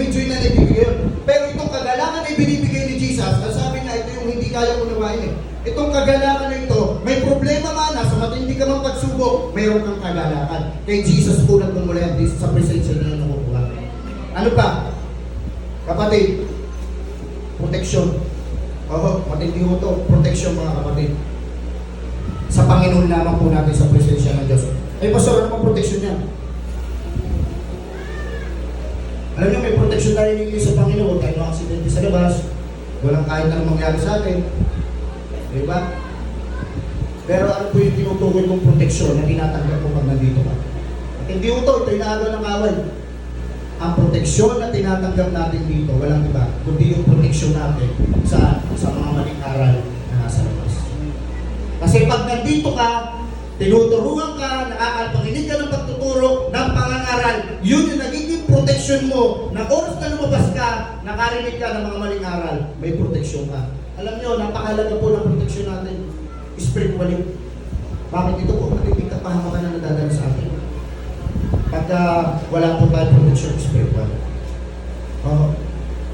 joy na ibibigay yun. Pero itong kagalakan na ibinibigay ni Jesus, sabi na ito yung hindi kaya unawain eh. Itong kagalakan na ito, may problema man, sa matindi ka mang pagsubok, mayroon kang kagalakan. Kay Jesus po nagmumula yan sa presensya niya na nakukuha. Ano pa? Kapatid, proteksyon. Matindi mo ito, proteksyon mga kapatid. Sa Panginoon lamang po natin sa presensya ng Diyos. Pastor, ano pang proteksyon niya? Alam niyo, may proteksyon tayo ninyo sa Panginoon. Kahit mga aksidente sa labas, walang kahit anong mangyari sa atin. Diba? Pero ano po yung tinutukoy kong proteksyon na tinatanggap mo pag nandito ka? At hindi ito inaagaw ng away. Ang proteksyon na tinatanggap natin dito, walang iba, kundi yung proteksyon natin sa mga maling aral na nasa labas. Kasi pag nandito ka, tinuturuan ka, nakakapangkinig ka ng pagtuturo ng pangangaral, yun yung nagiging proteksyon mo na oras na lumabas ka, nakarinig ka ng mga maling aral, may proteksyon ka. Alam nyo, napakahalaga po ng proteksyon natin, spiritually. Bakit ito po? Matinding kapahamakan na nadadala sa atin. Pagka wala po tayo proteksyon spiritual.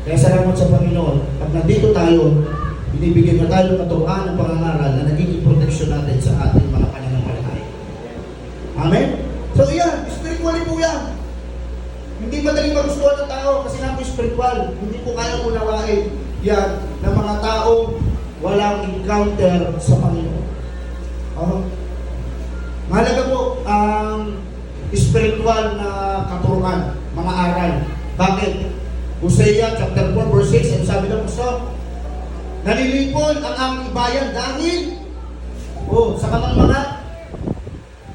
Kaya salamat sa Panginoon, pag nandito tayo, binibigyan na tayo ng katuruan ng pangangaral na nagiging proteksyon natin sa ating mga pananampalataya. Amen? So yan, spiritually po yan. Hindi madaling magustuhan ng tao kasi nga po spiritual. Hindi po kaya unawain yan ng mga tao walang encounter sa Panginoon. Mahalaga po ang spiritual na katuruan, mga aral. Bakit? Hosea chapter 4 verse 6, ang sabi ng Puso, nalilipol ang aming bayan dahil sa kamangmangat.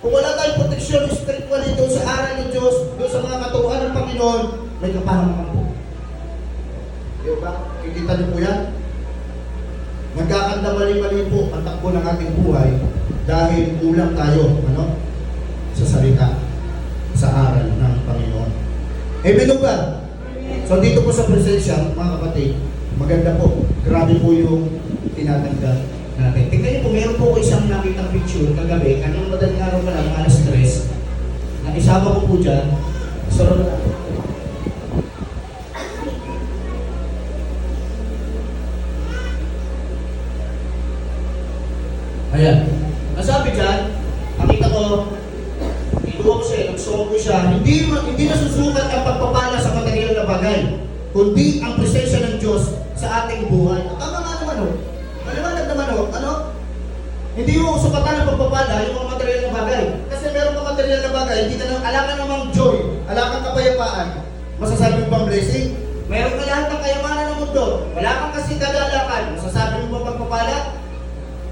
Kung wala tayong proteksyon spiritual doon sa aral ng Diyos, doon sa mga katuruan ng Panginoon, may kapahamakan po. Diba? Kikita niyo po yan? Nagkakanda mali-mali po ang takbo ng ating buhay dahil kulang tayo sa salita, sa aral ng Panginoon. Amen ba? So dito po sa presensya, mga kapatid, maganda po. Grabe po yung tinatanggap natin. Tingnan niyo po, meron po isang nakitang picture kagabi, kanang madaling araw pa lang, alas 3, na isama ko po dyan. Ayan. Nasabi dyan, nakita ko, inuwa ko siya, nagsuot ko siya, hindi nasusukat ang pagpapala sa material na bagay. kundi ang presensya ng Diyos sa ating buhay. At tama nga naman o. Maliwanag naman o. Ano? Hindi mo usapatan ng pagpapala yung mga material na bagay. Kasi meron ka material na bagay, hindi ka na, ala ka namang joy, ala kang kapayapaan. Masasabi mo bang blessing? Meron ka lahat ng kayamanan ng mundo. Wala kang kasing kagalakan. Masasabi mo bang pagpapala?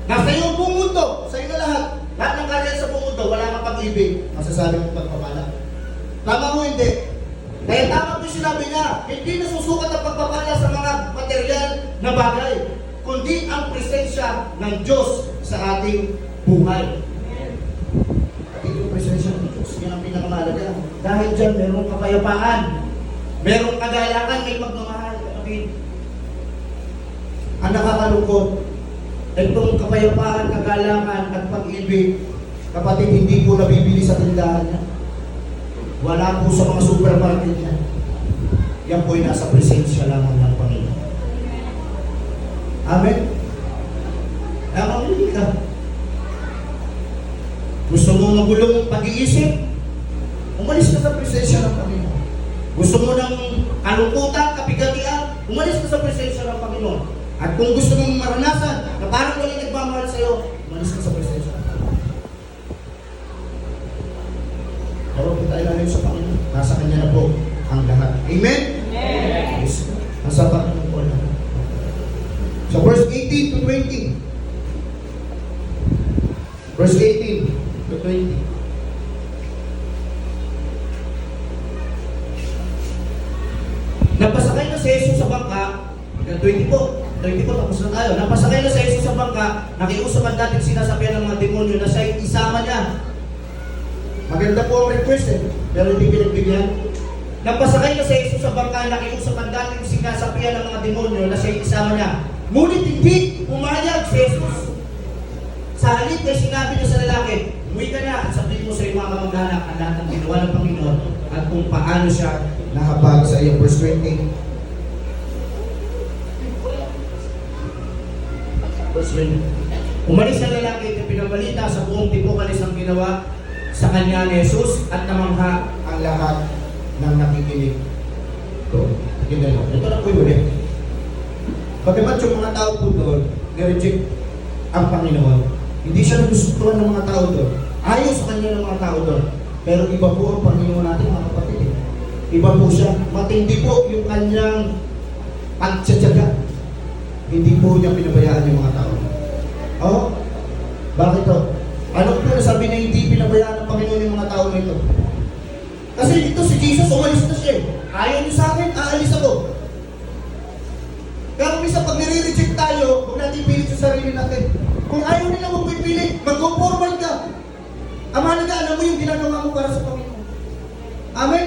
Nasa iyo ang buong mundo. Sa iyo na lahat. Lahat ng karyan sa buong mundo, wala kang pag-ibig. Masasabi mo pagpapala. Tama mo hindi? Kaya tama po sinabi niya, hindi nasusukat ang pagpapala sa mga material na bagay, kundi ang presensya ng Diyos sa ating buhay. At yung presensya ng Diyos, yan ang pinakamahalaga. Dahil dyan, merong kapayapaan, merong kagalakan, may pagmamahal. Ang nakakalungkot, itong kapayapaan, kagalakan at pag-ibig, kapatid, hindi po nabibili sa tindahan niya. Wala po sa mga supermarket niya. Yan po'y nasa presensya lamang ng Panginoon. Amen? Kaya mamili ka. Gusto mo magulong pag-iisip? Umalis ka sa presensya ng Panginoon. Gusto mo ng kalungkutan, kapigatian? Umalis ka sa presensya ng Panginoon. At kung gusto mong maranasan na parang walang nagmamahal sa'yo, umalis ka sa presensya ng Panginoon. Tawag po tayo lang sa Panginoon. Nasa Kanya na po ang lahat. Amen? Amen. Yes. Nasa Panginoon po lahat. So verse 18 to 20. Verse 18 to 20. Napasakay na si Jesus sa bangka. 20 po. 20 po, tapos na tayo. Napasakay na si Jesus sa bangka. Nakiusap ang dating sinasabihan ng mga demonyo na siya isama niya. Maganda po ang request pero hindi pinagbigyan. Napasakay na si Jesus sa bangka, nakiusap ang dating sinasabihan ng mga demonyo na siya isama niya. Ngunit hindi pumayag si Jesus. Sa halip ay sinabi niya sa lalaki, umuwi ka na at sabihin mo sa iyong mga kamag-anak ang lahat ng ginawa ng Panginoon at kung paano siya nahabag sa iyo. Verse 20. Verse 20. Umalis ang lalaki at pinabalita sa buong Tipocalis ang ginawa sa kanya ni Jesus at namangha ang lahat ng nakikinig. Ito na po yung ulit. Bagamat yung mga tao po doon, nireject ang Panginoon. Hindi siya nagustuhan ng mga tao doon. Ayaw sa kanya ng mga tao doon. Pero iba po ang Panginoon natin, mga kapatid. Iba po siya. Matindi po yung kanyang pagtsatsaga. Hindi po niya pinabayaan yung mga tao. Oh, bakit to? Ano po nasabi na hindi pinabayaan ng Panginoon yung mga tao na ito? Kasi ito si Jesus, umalis na siya. Ayaw niyo sa akin, aalis ako. Kaya minsan pag nire-reject tayo, huwag natin pilit sa sarili natin. Kung ayaw nila mong pipili, mag-go forward ka. Ang mahalaga, alam mo yung ginagawa mo para sa Panginoon. Amen?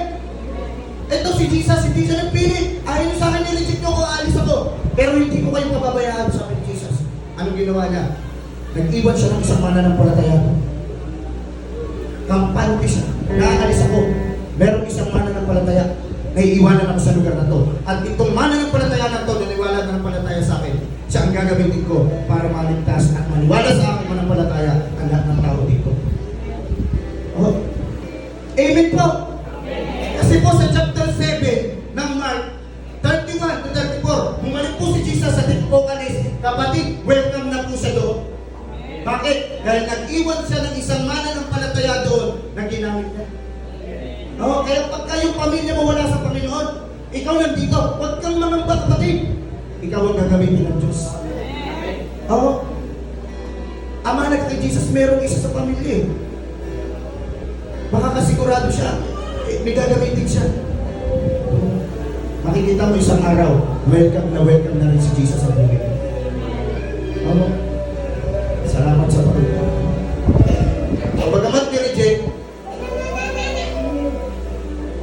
Ito si Jesus, hindi siya nagpili. Ayaw niyo sa akin, nire-reject niyo ako, aalis ako. Pero hindi ko kayong pababayaan sa akin, Jesus. Anong ginawa niya? Nag-iwan siya ng isang mananampalataya. Kampante siya. Nakaalis ako. Merong isang mananampalataya. Naiiwanan ako sa lugar na to. At itong mananampalataya na to, naniwala na nampalataya sa akin, siya ang gagamitin ko para maligtas at maniwala sa akin mananampalataya ang lahat ng tao dito. Oh. Amen po. Kasi po sa chapter 7 ng Mark 31 to 34, bumalik po si Jesus sa Tipocalis. Kapatid, welcome na po siya doon. Bakit? Dahil nag-iwan siya ng isang mananampalataya doon na ginamit niya. Oh, kaya pagka yung pamilya mo wala sa Panginoon, ikaw nandito, huwag kang mangamba, kapatid. Ikaw ang gagamitin ng Diyos. Oh, ama na kay Jesus, merong isa sa pamilya. Baka kasigurado siya, may gagamitin siya. Makikita mo isang araw, welcome na rin si Jesus sa buhay. Oh, salamat sa Panginoon. So, bagamat ni-reject,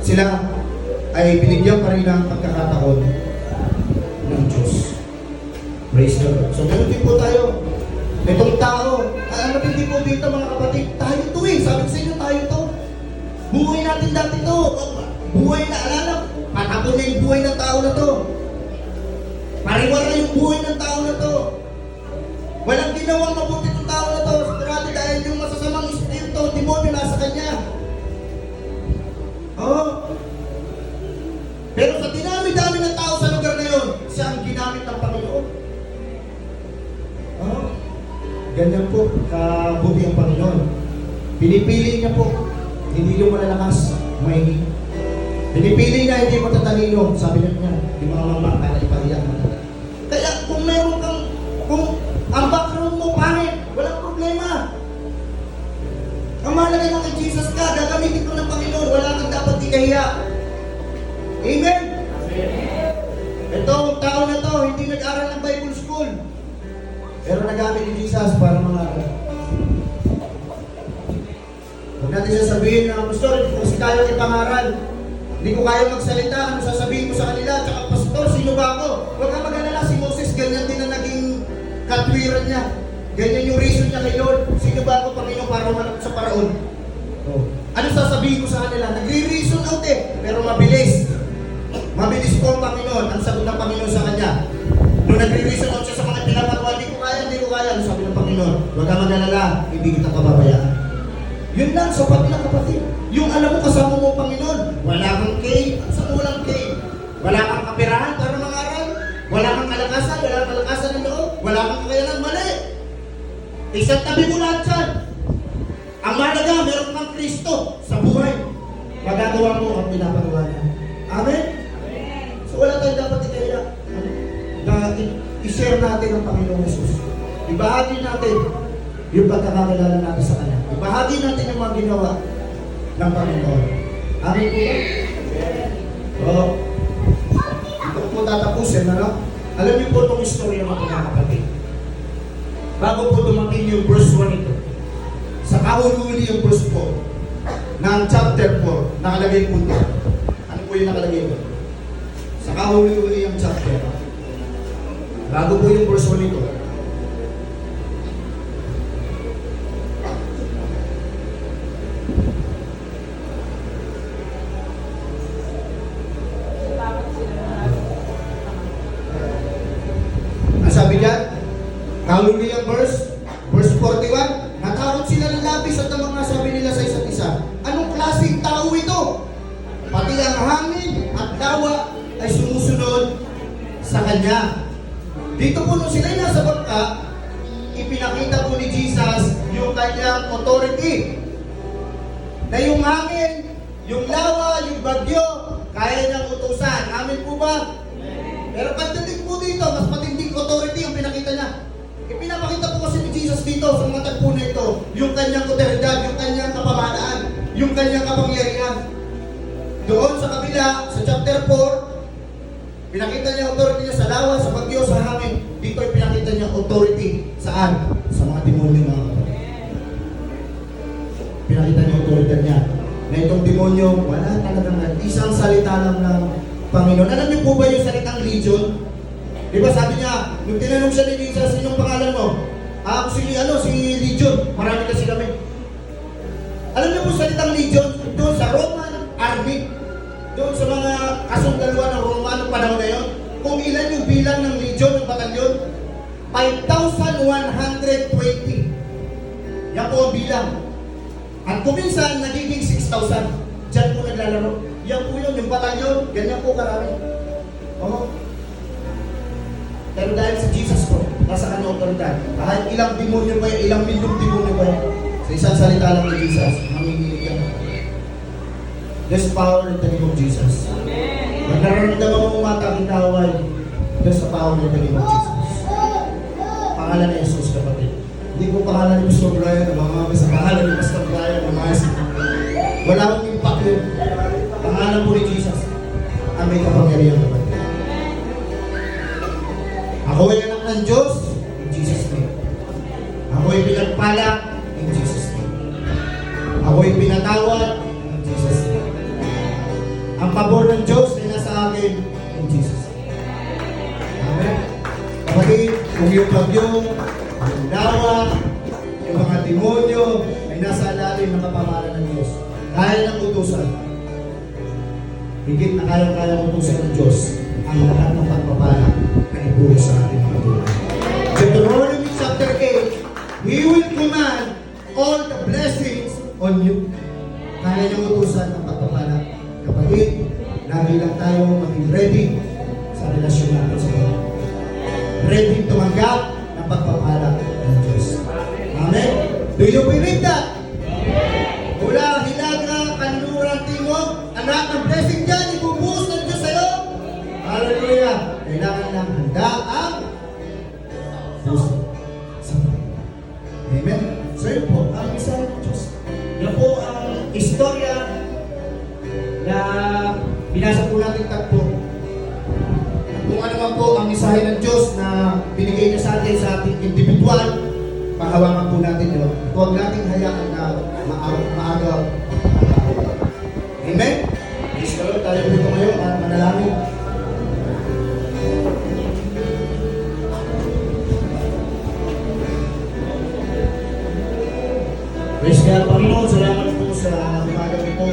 sila ay binigyan pa rin ng pagkakataon ng Diyos. Praise the Lord. So, ganun din po tayo. Itong tao, ano din po dito mga kapatid, tayo to eh. Sabi ko sa inyo, tayo to. Buhay natin dati to. Buhay na, alala, patapon na yung buhay ng tao na to. Pariwara yung buhay ng tao na to. Walang ginawang mabuti ng tao na to. Sigurado dahil yung masasamang espiritu, demonyo nasa kanya. Oh. Pero sa dinami-dami ng tao Ganyan po, kabuti ang Panginoon. Pinipili niya po, hindi yung malalakas, mahinig. Pinipili niya, hindi matatalino. Sabi niya, di mga mama, para ipaliyak mo. Kaya kung meron kang, kung ang background mo pangit, walang problema. Ang mahalaga na kay Jesus ka, gagamitin ko ng Panginoon, wala kang dapat ikahiya. Amen? Ito, tao na to, hindi nag-aral ng Bible school. Pero nagamit ni Jesus para mga huwag natin sasabihin na, Pastor, hindi ko kasi kaya ipangaral. Hindi ko kaya magsalita. Ano sasabihin ko sa kanila? Tsaka, Pastor, sino ba ako? Huwag ka mag-alala, si Moses, ganyan din na naging katwiran niya. Ganyan yung reason niya kay Lord. Sino ba ako, Panginoon, para umanap sa paraon? Oh. Ano sasabihin ko sa kanila? Nagre-reason out pero mabilis. Mabilis po ang Panginoon. Ang sagot ng Panginoon sa kanya. Nung nagre-reason out siya sa mga pinapagawa, hindi ko kaya. Ano sabi ng Panginoon? Huwag ka mag-alala, hindi kita pababayaan. Yun lang, sapat na kapatid. Yung alam mo, kasama mo, Panginoon, wala kang cave, saan mo walang cave? Wala kang kapirahan para mangaral, wala kang kalakasan, wala kang kalakasan ng loob, wala kang kakayanan, mali. Isang tabi mo lahat dyan. Ang mahalaga, meron kang Kristo sa buhay. Magagawa mo ang pinapagawa niya. Amen? So wala tayong dapat ikaya na i-share natin ang Panginoong Jesus. Ibahagi natin yung pagkakakilala natin sa Kanya. Ibahagi natin yung mga ginawa ng Panginoon. Amen po ba? So, ito po tatapusin, ano? Alam niyo po itong istorya ng mga kapatid. Bago po dumating yung verse 1 ito, sa kahuli yung verse 4 ng chapter 4, nakalagay po ito. Ano po yung nakalagay ito? Sa kahuli yung chapter. Bago po yung verse 1 ito, sabi niya, kahuli ang verse 41, natakot sila ng labis at ang mga sabi nila sa isa't isa, anong klaseng tao ito? Pati ang hangin at dawa ay sumusunod sa kanya. Dito po nung sila'y nasa bangka, ipinakita po ni Jesus yung kanyang authority. Na yung hangin, yung lawa, yung bagyo, kaya niyang utusan. Amin po ba? Pero pagdating po dito, mas matinding authority ang pinakita niya. Ipinapakita po kasi ni Jesus dito sa mga tagpo na ito, yung kanyang otoridad, yung kanyang kapamahalaan, yung kanyang kapangyarihan. Doon sa kabila, sa chapter 4, pinakita niya authority niya sa lawa, sa bagyo, sa hangin. Dito ipinakita niya authority saan? Sa mga demonyo mga kapatid. Pinakita niya authority niya. Na itong demonyo, wala talagang isang salita lang ng Panginoon. Alam niyo po ba yung salitang legion? Di ba sabi niya, nung tinanong siya ni Jesus, sinong pangalan mo? Si Legion. Marami kasi kami. Alam niyo po salitang legion, doon sa Roman army, doon sa mga kasundaluan ng Roman panahon na yun, kung ilan yung bilang ng legion, ng batalyon, 5,120. Yan po ang bilang. At kuminsan, nagiging 6,000. Diyan po naglalaro. Yan po yun, yung batalyon, ganyan po karami. Oo. Pero dahil sa Jesus po, nasa kanyang otoridad, kahit ilang demonyo pa yan, ilang milyong demonyo pa yan, sa isang salita lang ni Jesus, manginginig yan. There's power in the name of Jesus. Pag nararamdaman mo matagitaway, there's a power in the name of Jesus. Pangalan ni Jesus, kapatid. Hindi ko pangalan ni Pastor Brian, mga sa pangalan ni Pastor Brian, wala akong impact yun. Pangalan po ni Jesus, ang may kapangyarihan, kapatid. Ako ay anak ng Diyos, in Jesus' name. Ako ay pinagpala, in Jesus' name. Ako ay pinatawad, in Jesus' name. Ang pabor ng Diyos ay nasa akin, in Jesus' name. Amen. Kapatid, kung yung bagyo, yung dawa, yung mga demonyo, ay nasa alalim ng kapamahalan ng Diyos. Kaya ng utusan. Higit na kaya-kaya utusan ng Diyos ang lahat ng pagpapala na ibuhos sa ating mga buhay. Deuteronomy chapter 8, He will command all the blessings on you. Kaya niyang utusan ang pagpapala. Kapatid, lagi lang tayo maging ready sa relasyon natin sa Diyos. Ready tumanggap ng pagpapala ng Diyos. Do you believe that? Mula Hilaga, Kanluran, Timog, anak ng blessing dyan, ibubuhos ng Diyos sa'yo. Hallelujah! Kailangan lang handa ang puso. Amen? So yun po, ang isang Diyos. Yan po ang istorya na binasa po natin tagpo. Kung ano man po ang mensahe ng Diyos na binigay niya sa atin sa ating individual, panghawakan po natin yun. Huwag nating hayaan na maagaw. Amen? Praise the Lord. Tayo dito ngayon at manalangin. Praise God, Panginoon, salamat po sa umaga ito.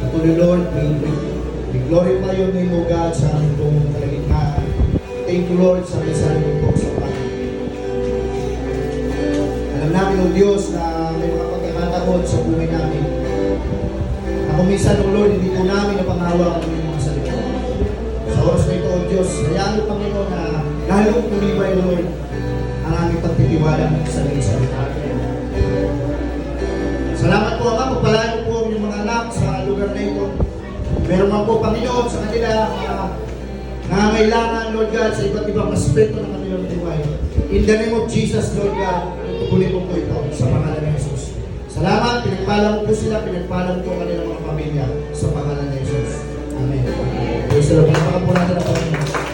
Patuloy, Lord, we glorify your name, O God, sa aming pong kalagitnaan. Thank you, Lord, sa mensahe mo po sa Panginoon. Alam namin, O Diyos, na may mga pagkakataon sa buhay namin. Ako minsan, O Lord, hindi po namin napangawa ang mga salita. Sa oras na ito, O Diyos, hayaan mo, Panginoon, na lalong tumibay, Lord, ang aming pagtitiwala sa iyong salita. Salamat po, Ama, pagpalain po ang inyong mga anak sa lugar na ito. Meron man po, Panginoon, sa kanila nangangailangan, Lord God, sa iba't ibang aspeto ng kanilang buhay. In the name of Jesus, Lord God, tutuloy po ito sa pangalan ng Jesus. Salamat, pinagpala mo po sila, pinagpala mo po ang kanilang mga pamilya sa pangalan ng Jesus. Amen. Praise the Lord. Pagpapakapo natin ang Panginoon.